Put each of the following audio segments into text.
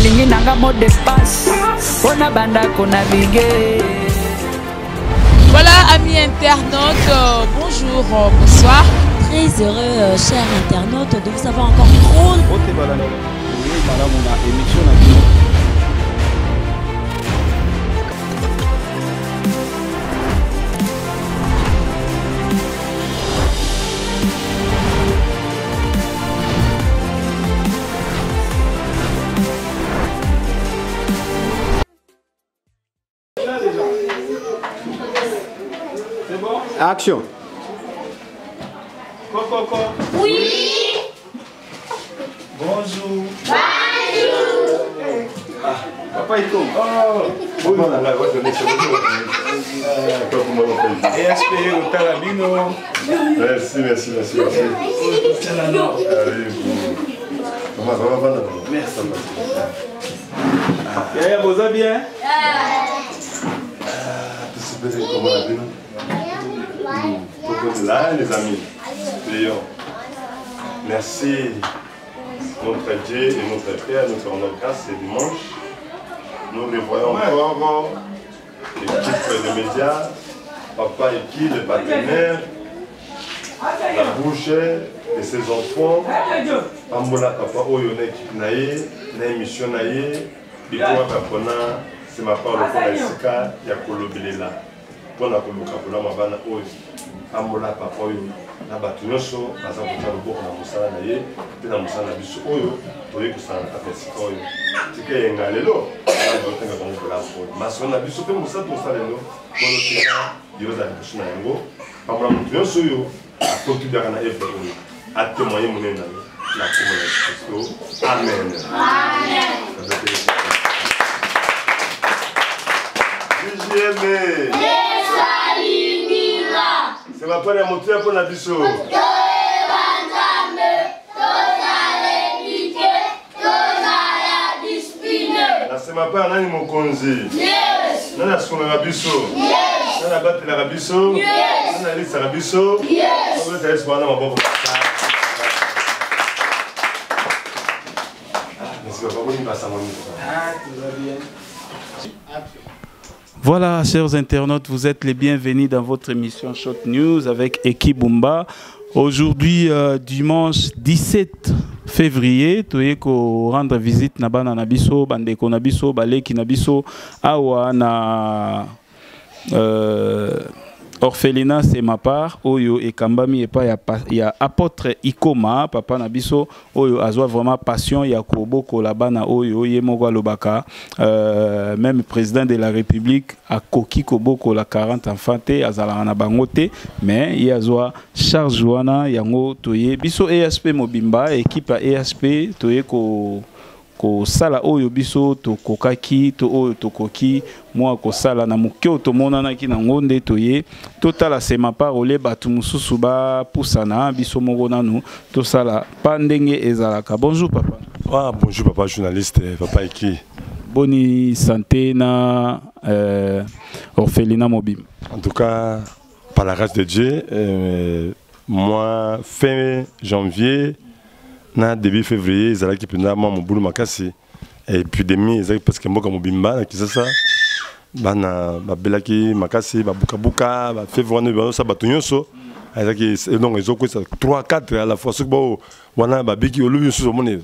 nalingi nanga mot de passe pona banda ko naviguer. Voilà, amis internautes, bonjour, bonsoir. Très heureux, chers internautes, de vous avoir encore trop. Action. Coco. Oui. Bonjour. Bonjour. Papa Ito. Oh. Bonjour. ESP au Talabino. Merci. Comment ça va? Merci. Yaya, vous allez bien? Comment la vie? Là, les amis, prions. Merci, notre Dieu et notre Père, nous te rendons grâce ce dimanche. Nous revoyons encore l'équipe de médias, papa et qui, le partenaire, la bouche de ses enfants. Pambola papa, oyo na équipe naïe, na émission naïe, bikoa kapona, c'est ma part le pona isika, ya kolobelela. Pona koluka pola mabana oyo. Ambola papa oyo na bato nyonso baza kotala loboko na mosala na ye mpe na mosala na biso oyo toyei kosala na kati ya sika oyo tika eyenga lelo otenga bango bolamu oyo masolo na biso mpe mosala tosala lelo mpona tika yozala liboso na yango pambola moto nyonso oyo akontribuaka na evre oyo atémoigne monene na ye na kombo na yesu kristo amen. C'est ma première montée pour la biso. C'est ma part nani mokonzi. Yes. Nana sona rabiso. Yes. Nana batte la rabiso. Yes. Nana lisa rabiso. Yes. On va te espérer ma bonne. Merci beaucoup ni pas ça mon. Tout va bien. Voilà, chers internautes, vous êtes les bienvenus dans votre émission Short News avec Eki Bumba. Aujourd'hui, dimanche 17 février, tu es rendre visite na bana nabiso, bandeko nabiso, baleki nabiso, awa na orphelinat c'est ma part, oyo et kambami et pas ya apôtre Ikoma, papa nabiso, oyo azwa vraiment passion ya koboko la bana oyo yemogwa lobaka, même président de la République a koki koboko la 40 enfants te azala na bangote, mais il azwa charge wana yango toye biso ESP mobimba équipe à ESP toye ko sala oyo biso to kokaki to oyo to koki moi ko sala na mukeo to monana ki na ngonde toye totala sema parole batu mususu ba pusana biso moko nanu to sala pandenge ezalaka. Bonjour papa. Ah, bonjour papa journaliste, papa Eki. Boni santé na orphelinat mobile. En tout cas, par la grâce de Dieu, moi fin janvier na début février ezala ki pena ma mobulu makasi épidémie ezali parce que mboka mobimba na kisasa bana babelaki makasi babuka ba février ba sa bato nyonso ezaki donc ezokwesa 3 4 à la fois ce bo wana babiki olubi nyonso omone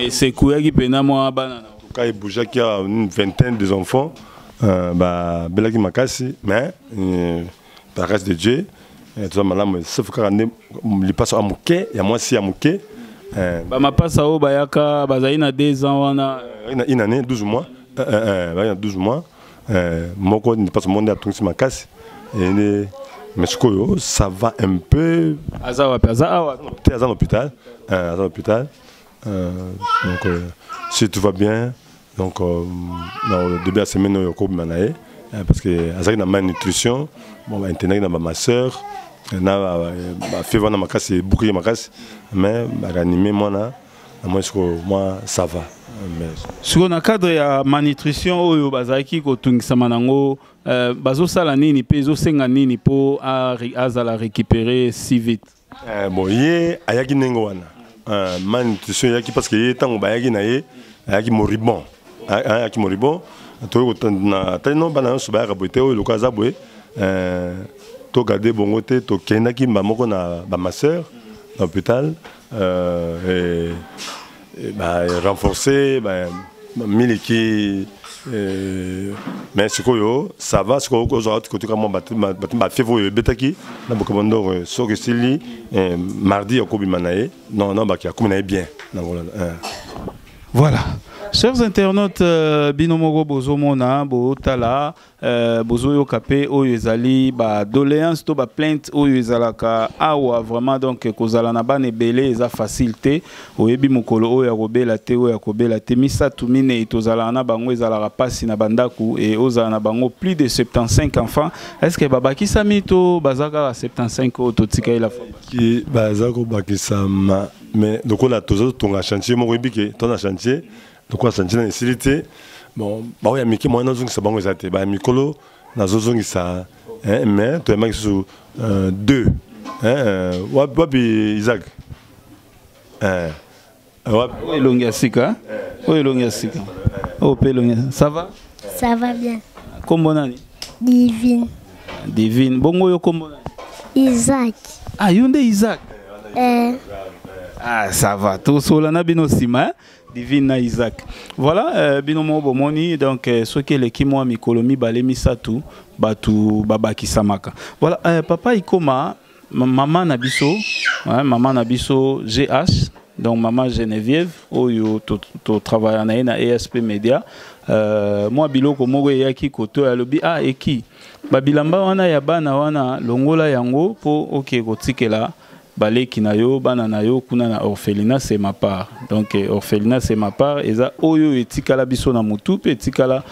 c'est kuyaki pena moi bana en tout cas ebujaki a une vingtaine des enfants ba belaki makasi mais par grâce de Dieu tout ça malamu sauf que li passe à muke ya moi si à muke ma passe au bayaka bazaina 2 ans wana une année 12 mois 12 mois moko ne passe monde à tout ce makasi et mais ça va un peu azawa t'es à l'hôpital donc si tout va bien donc au début de la semaine au cours manae parce que azaki na malnutrition bon maintenant na ma sœur na fait voir na makasi bouclier makasi mais réanimer moi na moi ça va mais sur le cadre ya malnutrition oyo bazaki ko tungisa manango bazo sala nini pe zo senga nini po azala récupérer si vite bon yé ayaki nengo wana malnutrition yaki parce que yé tango bayaki na yé ayaki moribond à Kimoribo. To na tellement bana suba ka boite o loka za boye to garder bongote to kena ki mamoko na ba ma sœur à l'hôpital et bah renforcer bah miliki mais ce que ça va ce que aujourd'hui côté comment ba février betaki na bokomondo so que sili mardi okobi manae non bah qui a comme bien voilà. Chers internautes, Binomogo Bozomona, Botala, Bozoyo Kapé, Oyezali, doléance, to plainte, Oyezalaka, Awa, vraiment donc, Kozalanaban et Belé, Eza facilité, Oyebi Mokolo, Oyarobe, la Te, Oyakobe, la Temisa, Tumine, et Tozalana Bango, Ezalara Passi, Nabandaku, et Ozalana Bango, plus de 75 enfants. Est-ce que Babaki Samito, Bazaka, 75 ans, Totika, il a fait qui Bazako Bakisama, mais donc on a toujours ton chantier, mon rébiki, ton chantier. Donc on s'entend dans facilité bon bah oui amiki moi nazo ngisa bango ezate ba mikolo nazo ngisa mais to emaki sur 2 wapi Isaac oui longasika oui longasika oh pelonga ça va bien kombo nani Divine bongo yo kombo nani Isaac ah yonde Isaac ah ça va tout solana bino sima Divine Isaac. Voilà, binomo bomoni donc ce que les kimoa mikolomi balemi satu batu babaki samaka. Voilà, papa ikoma maman nabiso, maman nabiso GH donc maman Geneviève oyo to travailler na ESP Media. Moi biloko moko yaki koto ya lobi ah eki babilamba wana ya bana wana longola yango po OK kotikela baleki na yo bana na yo kuna na orphelinat c'est ma part donc orphelinat c'est ma part eza oyo etikala biso na mutu pe etikala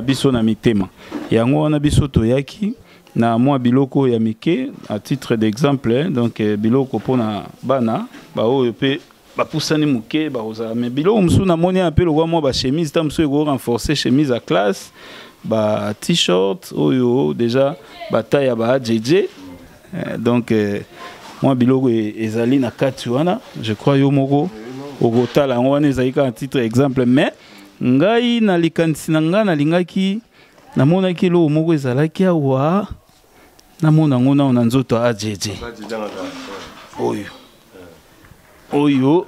biso na mitema yango wana biso toyaki na mwa biloko ya mike à titre d'exemple donc biloko pona bana ba oyo pe ba pusani muke ba oza mais biloko musu na moni un peu le roi moi ba chemise tam so ego renforcer chemise à classe ba t-shirt oyo déjà ba taille ba JJ donc moi biloko ezali na kati wana je crois yo moko okotala wana ezali ka titre exemple mais ngai na likanisi na nga na lingaki namonaki lo moko ezalaki awa namona ngona na nzoto ajeje oyo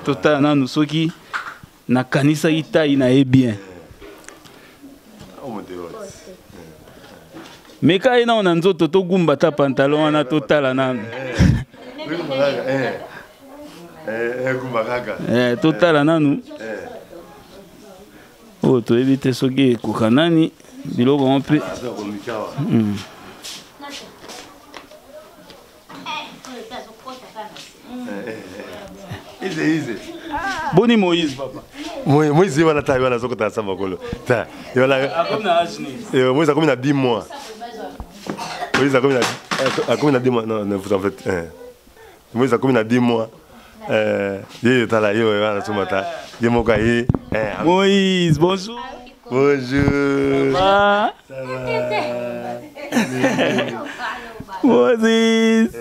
totala nanu soki nakanisa itai na ye bien mais quand il y a un nzoto to gumba ta pantalon wana totala nanu totala nanu oh to éviter soki kokanani biloko on peut easy boni Moïse papa Moïse wana ta wana sokota sa makolo ta wana comme na ajni Moïse a comme na 10 mois Moïse a comme na 10 mois non en fait Moïse a comme na 10 mois ye tala yo wana sumata ye moka ye Moïse bonjour ça va Moïse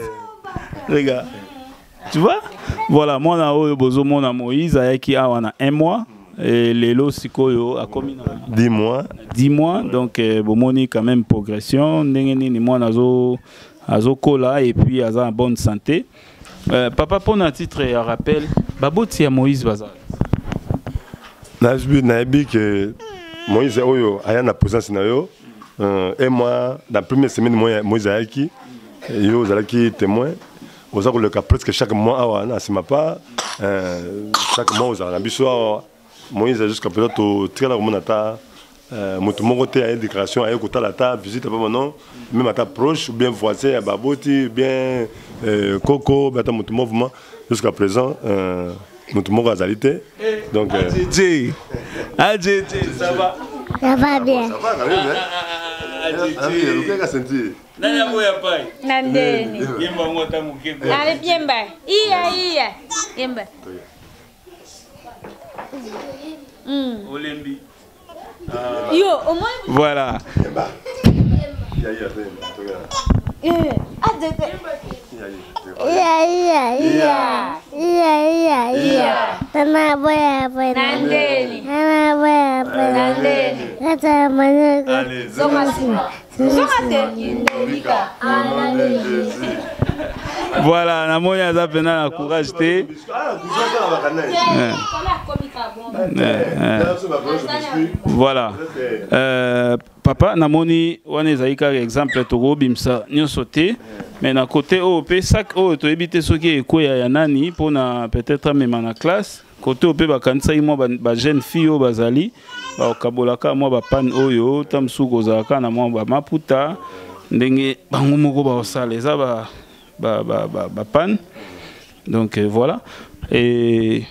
regarde tu vois voilà moi na oyo bozo mona Moïse ayaki awa na 1 mois et lelo sikoyo a commis 10 mois donc bomoni quand même progression ndenge nini moi nazo kola et puis aza en bonne santé papa pour un titre et un rappel baboti ya Moïse bazal na bi que Moïse oyo aya na présence na yo et moi la première semaine Moïse ayaki yo zalaki témoin aux le cas presque chaque mois awa c'est ma part chaque mois aux ambitions Moïse jusqu'à peut-être au très monata mon côté à une déclaration à écouter la table visite pas maintenant même à ta proche ou bien voisin à baboti bien coco bata mon mouvement jusqu'à présent mon mouvement azalité donc AJJ ça va bien ça va quand même nani amoya pai Nandeni. yemba ngota mukeko Nale piemba. Iya. Yemba. Olembi Yo, au moins. voilà Nandeni. Allez, Voilà, na moya za pena na courage te. Voilà. Papa namoni wana ezalika exemple to bimsa nyonso te mais na côté OP sac o to ebité soki ekoya ya nani pona peut-être même na classe côté OP bakanisa mo ba jeune fille o bazali ba kabolaka mo ba pan oyo tamsuko zaka na mo ba maputa ndenge bango moko ba osala eza ba pan donc voilà et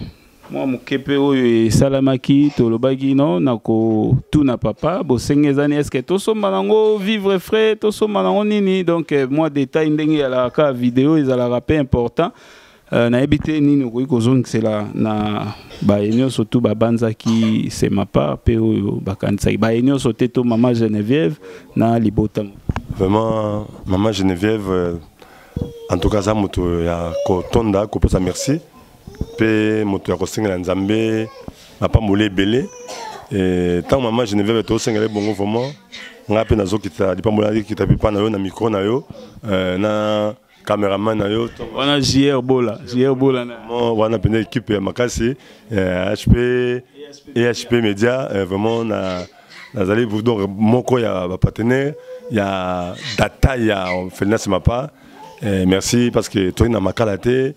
moi mon kepe oyo salamaki tolobaki non nako tuna papa bosengezani est-ce que tosomba nango vivre frais tosomba nango nini donc moi détail ndenge ya la ka vidéo ezala rappel important na ebité nini ko kozong c'est là na ba enyo surtout ba banzaki c'est ma part pe oyo bakanisa ba enyo sote to maman Geneviève na libota vraiment maman Geneviève en tout cas ça moto ya ko tonda ko posa merci pe moto ya kosenga nzambe na pambole belé et tant maman Geneviève to sengele bongo vraiment nga pe nazo kita di pambola kita pe pa na yo na micro na yo na cameraman na yo wana JR Bola na wana pene équipe ya makasi HP Media vraiment na nazali donc moko ya ba partenaire ya data ya Felnas Mapa. Merci parce que toi na makalate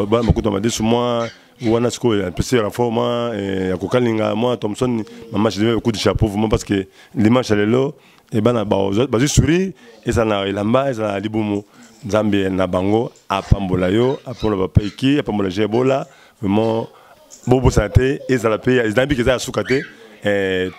ba makuta m'a dit sur moi wana siko un petit renforcement et ya kokalinga moi Thompson maman je devais coup de chapeau vraiment parce que l'image elle est là et bana ba souri et ça na ilamba et ça na libumu nzambe na bango apambola yo apambola papa iki apambola jebola vraiment bobo santé et ça la paye ils n'habit que ça sukate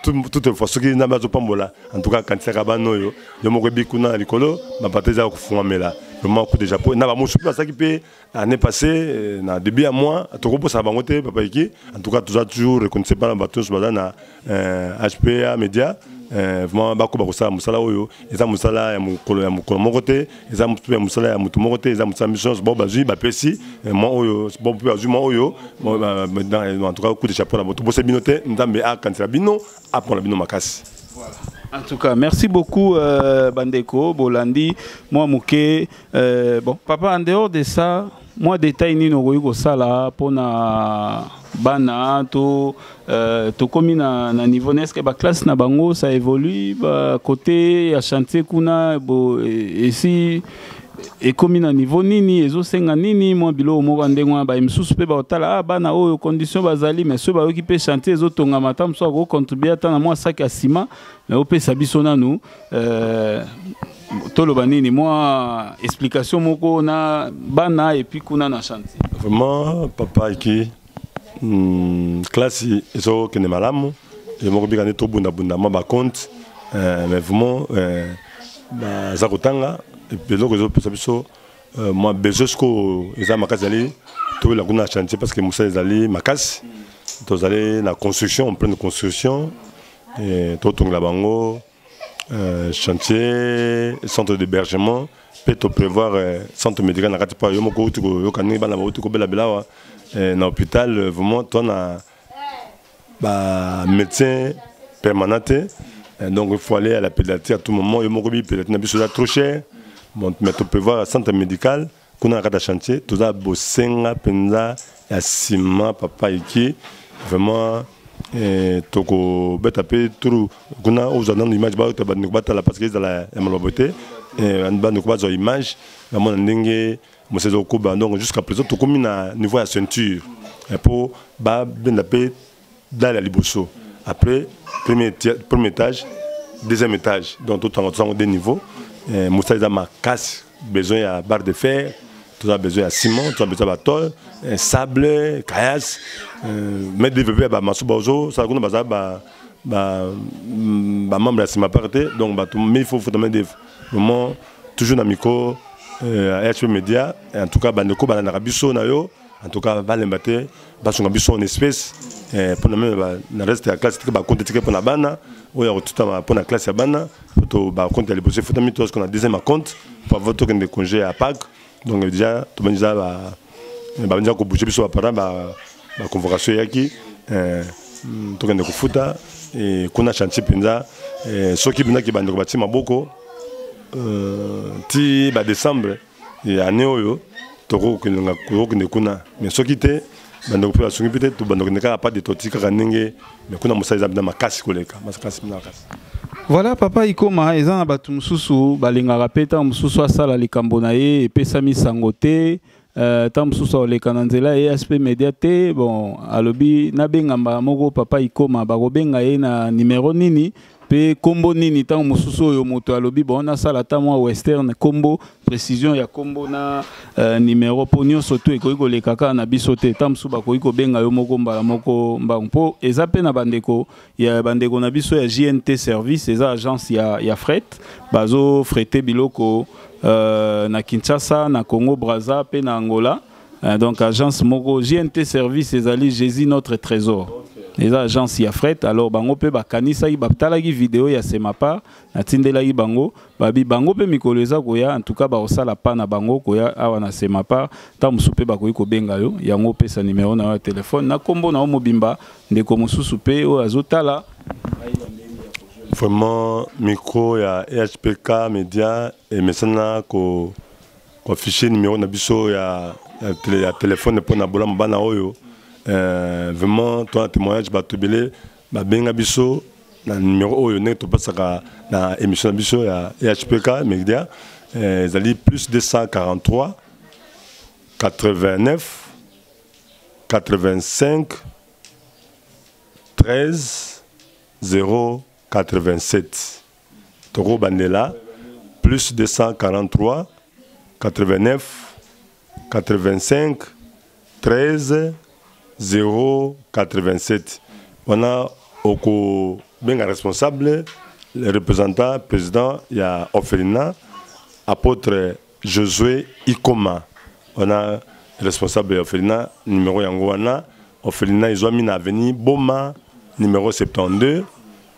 toute fois ce qui n'a pas de pambola en tout cas quand c'est kabano yo moko bikuna likolo ba pateza ko fumamela vraiment coup de Japon na ba mosuku ça qui peut année passée na début à mois to ko posa bangote papa iki en tout cas toujours reconnaissé par bateau sur na HPA Media vraiment bako bakosa musala oyo eza musala ya mukolo moko te eza musala ya mutu moko te eza musala mission bo bazui ba pesi moi oyo bo bazui moi oyo en tout cas coup de Japon na boto bo se binote ndambe a kantra bino a pour la bino makasi. Voilà. En tout cas, merci beaucoup Bandeko, Bolandi, moi Mouké. Bon, papa, en dehors de ça, moi détail ni no goyo sala pona bana to komi na niveau n'est-ce que ba classe na bango ça évolue ba côté ya chantier kuna bo ici et comme na niveau nini ezo senga nini moi bilo mo bandengwa ba imsusu pe ba otala bana o condition bazali mais ceux ba occupé chantier ezo tonga matam so ko contribuer ata moi sac à ciment mais au pe sabisona nous tolo banini moi explication moko na bana et puis kuna na chantier vraiment papa iki classe ezo kene malamu et moko bikane to bunda moi ba compte mais vraiment ba zakotanga et puis donc moi besoin que les makazali tout la guna chantier parce que Moussa les allés makas tous allés la construction en pleine construction et tout la bango chantier centre d'hébergement peut prévoir centre médical na katipa yo moko utuko yo kanini bana utuko bela bela na hôpital vraiment toi na ba médecin permanent donc il faut aller à la pédiatrie à tout moment yo moko bi peut-être na biso trop cher. Bon, mais tu peux voir centre médical, qu'on a un chantier, tout ça, Bosenga, Penza, Yassima, Papa Iki, vraiment, toko betape tout, qu'on a aux annonces l'image, bah, tu vas nous battre la parce que c'est la malboité, et on va nous battre l'image, vraiment, on dingue, moi c'est au Kuba, donc jusqu'à présent, tout comme à niveau de la ceinture, et pour bah bien la paix dans la liboso. Après, premier étage, deuxième étage, donc tout en deux niveaux. Moussa a ma casse, besoin de barre de fer, tout a besoin de ciment, tout a besoin de tôle, sable, caillasse, mettre des bébés à Masoubazo, ça a membre de la partie, donc mais il faut des moments toujours dans le micro, HP Media, en tout cas, Bandeko, Bananabiso, en tout cas, Valembate, Basungabison en espèce, pour le reste de la classe, pour la bana, ou pour la classe à bana, pour compte les postes, il faut qu'on a deuxième compte pour avoir token de congé à Pâques. Donc déjà, tout le monde a déjà bougé sur la convocation ici, token de foota, et qu'on a chantier penza ceux qui bina qui bande ko batima boko ti ba décembre et année oyo toko kinga ko kuna mais ceux qui te bande ko asungi peut-être to bande ko neka pas de totika kanenge mais kuna musaza bina makasi koleka makasi bina makasi. Voilà papa Ikoma eza na batu mususu balingaka peta mususu asala likambo na ye epesami sango te ta mususu oleka na nzela ye ASP Media te bon alobi nabengamba moko papa Ikoma bakobenga ye na numéro nini pe kombo nini ta mususu oyo moto alobi bon nasala ta mwa western kombo précision ya kombo na numéro ponyo soto ekoki koleka kaka na biso te ta mususu bakoki kobenga yo moko mbala moko mbango mpo eza pe na bandeko ya bandeko na biso ya JNT service eza agence ya fret bazo frete biloko na Kinshasa na Congo Brazza pe na Angola donc agence moko JNT service ezali Jésus notre trésor. Les agences ya fret alors bango pe bakanisa ki batalaki vidéo ya semapa na tindelaki bango babi bango pe mikolo eza koya en tout cas ba osala pa na bango koya awa na semapa ta mususu pe bakoki kobenga yo yango pe sa numéro na yo téléphone na kombo na mobimba ndeko mususu pe o azotala vraiment micro ya HPK Media et maintenant ko fichier numéro na biso ya téléphone pour na bola mbana oyo. Vraiment, toi, témoignage, batubele, benga biso, na numéro oyo, ne to pasaka na émission biso ya HPK Media, zali plus 243 89 85 13 087. Toro Bandela, plus 243 89 85 13 087. On a au bien responsable, le représentant, président, il y a Orphelinat, apôtre Josué Ikoma. On a le responsable de Orphelinat, numéro Yangoana. Orphelinat, ils ont mis à venir Boma, numéro 72,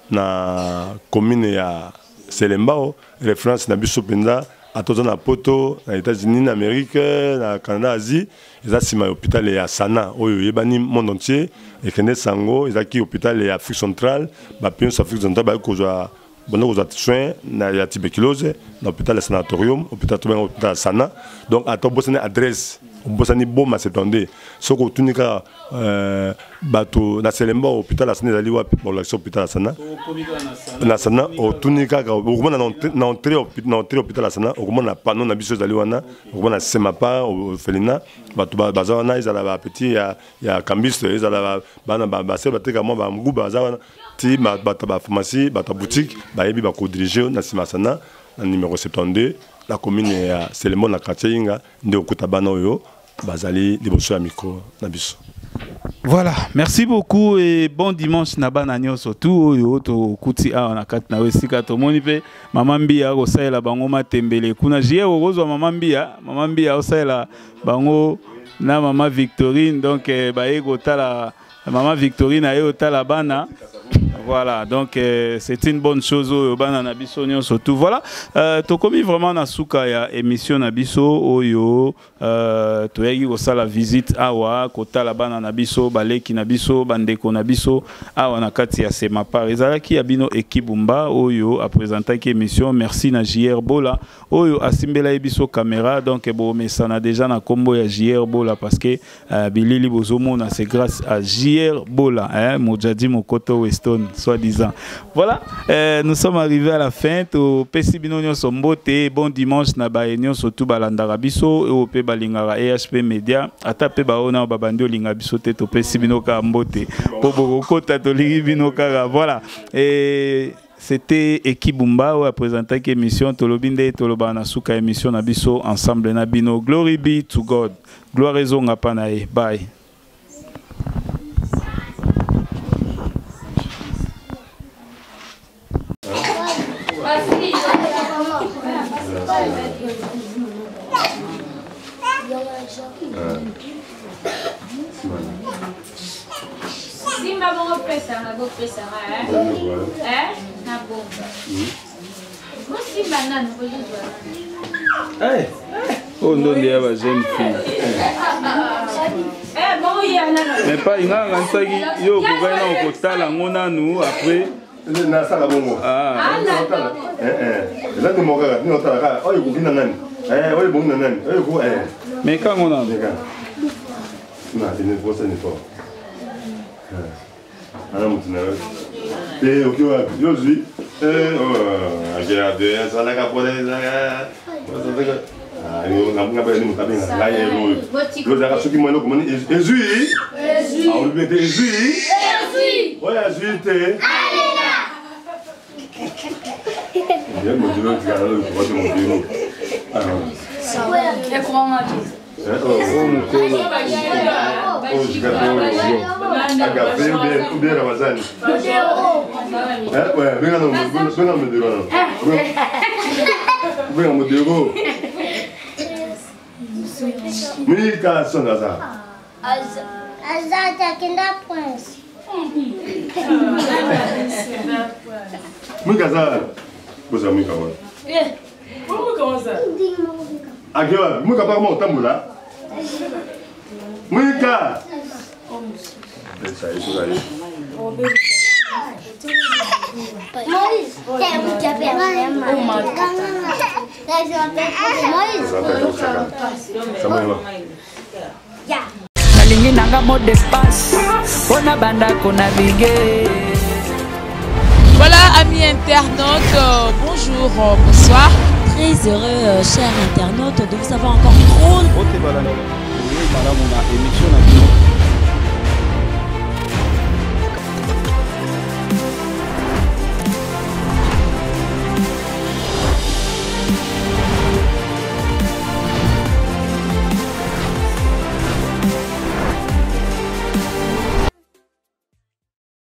na commune ya Selembao, référence na biso penza. À tous na poto, aux États-Unis, en Amérique, au Canada, Asie, ils ont un hôpital à Sana, au monde entier, et que Sango, ils ont un hôpital à Afrique centrale, Bapion, Afrique centrale, ils ont des soins, la tuberculose, l'hôpital à sanatorium, l'hôpital à Sana. Donc, à tout une adresse, on bon à s'étendre. Ce que tu n'as bateau na Selemba hôpital à Sana, ils ont hôpital à Sana. Na Sana, au Tunika, na entrée hôpital à Sana, au na panneau na biso zaliwana, au na Semapa, au Felina, bateau bazana, ils allaient petit ya cambiste, ils allaient bana basé bateka moi ba mgu bazana, ti bataba pharmacie, bata boutique, ba yebi ba ko diriger na Simasana, na numéro 72, la commune ya Selemon na quartier Inga, nde okutabana oyo, bazali liboso ya micro na biso. Voilà, merci beaucoup et bon dimanche naba na nyonso tout oyo to kuti a na kat na wesika to moni pe mama mbia ko saela bango matembele kuna jie ozwa mama mbia o saela bango na mama Victorine donc ba ego tala mama Victorine a yo tala bana. Voilà, donc c'est une bonne chose au bana na biso nyonso tout. Voilà, to komi vraiment na suka ya émission na biso oyo to yaki ko sala visite awa kota la bana na biso baleki na biso bandeko na biso awa na kati ya Semapa ezalaki ya bino ekibumba oyo a présenter ki émission. Merci na JR Bola oyo asimbela biso caméra donc bo mesana déjà na kombo ya JR Bola parce que bilili bozomona c'est grâce à JR Bola hein mojadi mokoto Weston soi-disant. Voilà, nous sommes arrivés à la fin. To pesibino nyonso mbote, bon dimanche na ba nyonso tout balandara biso e ope balingara ASP Media ata pe baona babandi olinga biso te to pesibino ka mbote po bokota to lingi bino kaka. Voilà, et c'était Ekibumba ou a présenté l'émission Tolobinde Tolobana Suka émission na biso ensemble na bino. Glory be to God. Gloire et zonga panae. Bye. Simba bongo pesa na go pesa na bomba. Mo simba nani ko juzwa. Oh non, il y a une jeune fille. Mais pas une ansagi. Yo, vous voyez au total, on a nous après. Ah. Mais quand on a. nalingi nanga mot de passe pona banda kona bige. Voilà, amis internautes, bonjour, bonsoir. Très heureux, chers internautes, de vous avoir encore trop. Émission